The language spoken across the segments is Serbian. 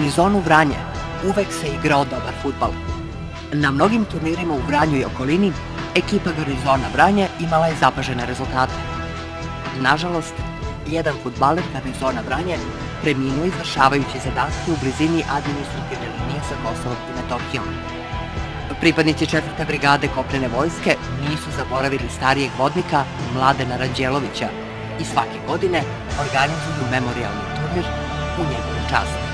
Garnizonu Vranje uvek se igrao dobar fudbal. Na mnogim turnirima u Vranju i okolini ekipa Garnizona Vranje imala je zapažene rezultate. Nažalost, jedan fudbaler Garnizona Vranje preminuo izvršavajući zadatke u blizini administrativne linije sa Kosovom i Metohijom. Pripadnici 4. brigade kopnene vojske nisu zaboravili starijeg vodnika Mladena Ranđelovića i svake godine organizuju memorijalni turnir u njegovu čast.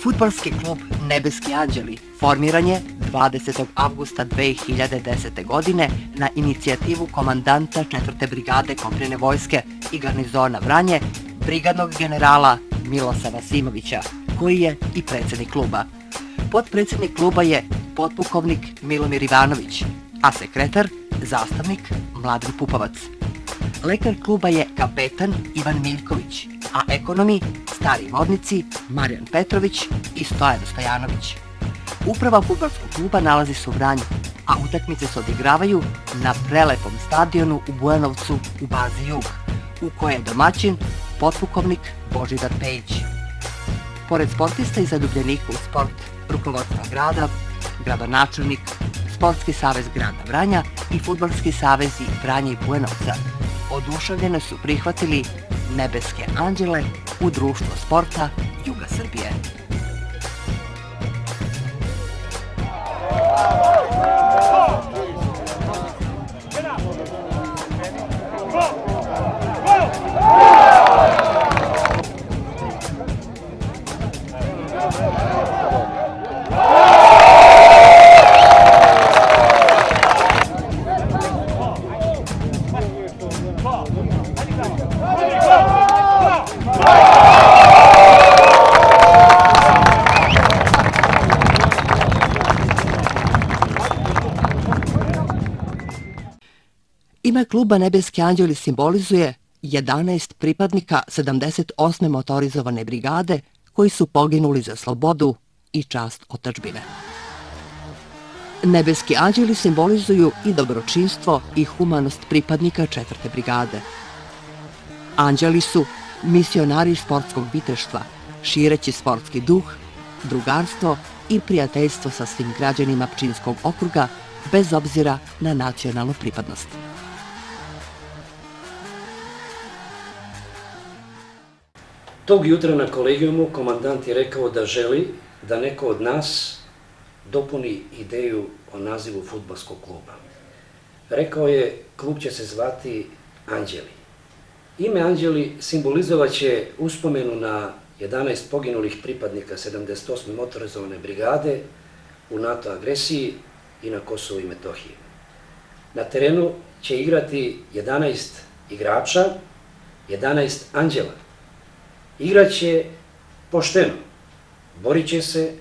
Fudbalski klub Nebeski anđeli formiran je 20. avgusta 2010. godine na inicijativu komandanta 4. brigade kopnene vojske i Garnizona Vranje, brigadnog generala Milosava Simovića, koji je i predsednik kluba. Potpredsednik kluba je potpukovnik Milomir Ivanović, a sekretar zastavnik Mladen Pupovac. Lekar kluba je kapetan Ivan Miljković, a ekonomi stari vodnici Marijan Petrović i Stojan Stojanović. Uprava fudbalskog kluba nalazi se u Vranju, a utakmice se odigravaju na prelepom stadionu u Bujanovcu u bazi Jug, u kojoj je domaćin potpukovnik Božidar Pejić. Pored sportista i zaljubljenika u sport, rukovodstva grada, gradonačelnik, Sportski savez grada Vranja i Fudbalski savezi Vranja i Bujanovca oduševljeno su prihvatili Nebeske anđele u društvo sporta Juga Srbije. Ime kluba Nebeski anđeli simbolizuje 11 pripadnika 78. motorizovane brigade koji su poginuli za slobodu i čast otadžbine. Nebeski anđeli simbolizuju i dobročinstvo i humanost pripadnika 4. brigade. Anđeli su misionari sportskog viteštva, šireći sportski duh, drugarstvo i prijateljstvo sa svim građanima Pčinjskog okruga bez obzira na nacionalnu pripadnost. Tog jutra na kolegijumu komandant je rekao da želi da neko od nas dopuni ideju o nazivu fudbalskog kluba. Rekao je, klub će se zvati Anđeli. Ime Anđeli simbolizovat će uspomenu na 11 poginulih pripadnika 78. motorizovane brigade u NATO agresiji i na Kosovu i Metohiji. Na terenu će igrati 11 igrača, 11 anđela. Igraće pošteno, borit će se,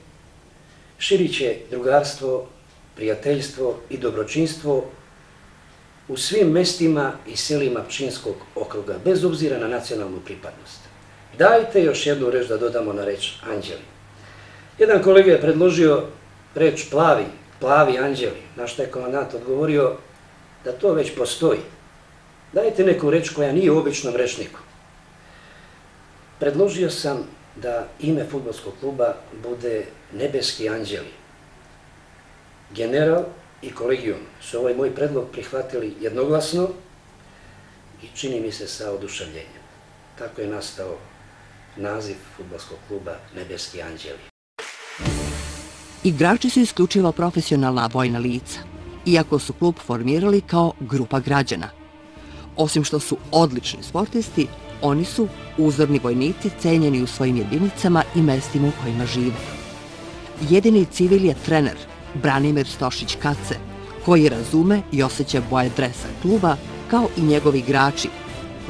širit će drugarstvo, prijateljstvo i dobročinstvo u svim mestima i selima Pčinjskog okruga, bez obzira na nacionalnu pripadnost. Dajte još jednu reč da dodamo na reč anđeli. Jedan kolega je predložio reč plavi anđeli, na što je komandant odgovorio da to već postoji. Dajte neku reč koja nije u običnom rečniku. Predložio sam da ime fudbalskog kluba bude Nebeski anđeli. General i kolegijum su ovaj moj predlog prihvatili jednoglasno i čini mi se sa oduševljenjem. Tako je nastao naziv fudbalskog kluba Nebeski anđeli. Igrači su isključivo profesionalna vojna lica, iako su klub formirali kao grupa građana. Osim što su odlični sportisti, oni su uzorni vojnici cenjeni u svojim jedinicama i mestima u kojima žive. Jedini civil je trener Branimir Stošić-Kace, koji razume i osjeća boje dresa kluba, kao i njegovi igrači,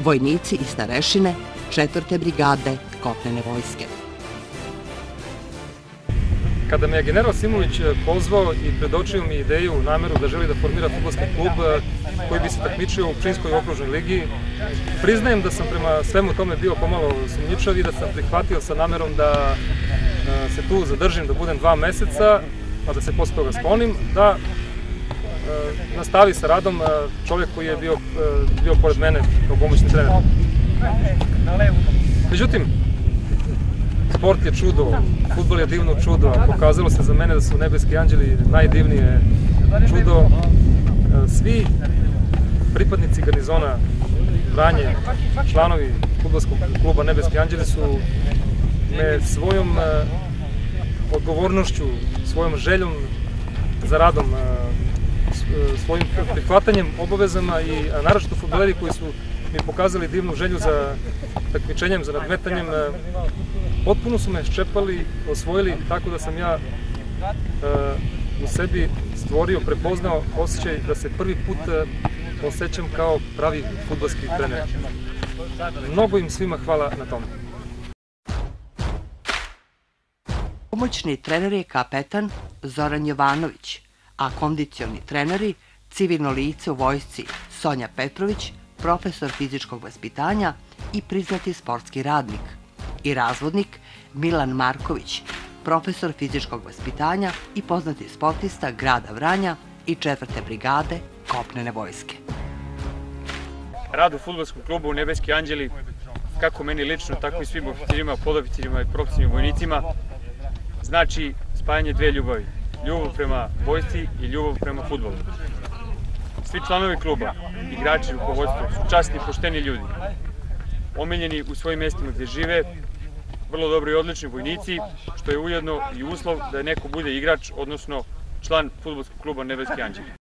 vojnici i starešine 4. brigade kopnene vojske. Kada me je general Simović pozvao i predočio mi ideju, nameru da želi da formira fudbalski klub koji bi se takmičio u Pčinjskoj okružnoj ligi, priznajem da sam prema svemu tome bio pomalo sumnjičav i da sam prihvatio sa namerom da se tu zadržim, da budem 2 meseca, a da se posle toga sklonim, da nastavi sa radom čovjek koji je bio pored mene kao pomoćni trener. Međutim, sport je čudo, fudbal je divno čudo, a pokazalo se za mene da su Nebeski anđeli najdivnije čudo. Svi pripadnici garnizona Vranje, članovi fudbalskog kluba Nebeski anđeli su me svojom odgovornošću, svojom željom za radom, svojim prihvatanjem, obavezama i naročito fudbaleri koji su mi pokazali divnu želju za takmičenjem, za nadmetanjem, potpuno su me ščepali, osvojili, tako da sam ja u sebi stvorio, prepoznao osjećaj da se prvi put osjećam kao pravi fudbalski trener. Mnogo im svima hvala na tome. Pomoćni trener je kapetan Zoran Jovanović, a kondicioni treneri civilno lice u vojsci Sonja Petrović, profesor fizičkog vaspitanja i priznati sportski radnik, i razvodnik Milan Marković, profesor fizičkog vaspitanja i poznati sportista grada Vranja i 4. brigade kopnene vojske. Rad u fudbalskom klubu Nebeski anđeli, kako meni lično, tako i svim oficirima, podoficirima i profesionalnim vojnicima, znači spajanje dve ljubavi. Ljubav prema vojsci i ljubav prema fudbalu. Svi članovi kluba, igrači, rukovodstvo su časni i pošteni ljudi, omiljeni u svojim mjestima gdje žive, vrlo dobri i odlični vojnici, što je ujedno i uslov da neko bude igrač, odnosno član fudbalskog kluba Nebeski anđeli.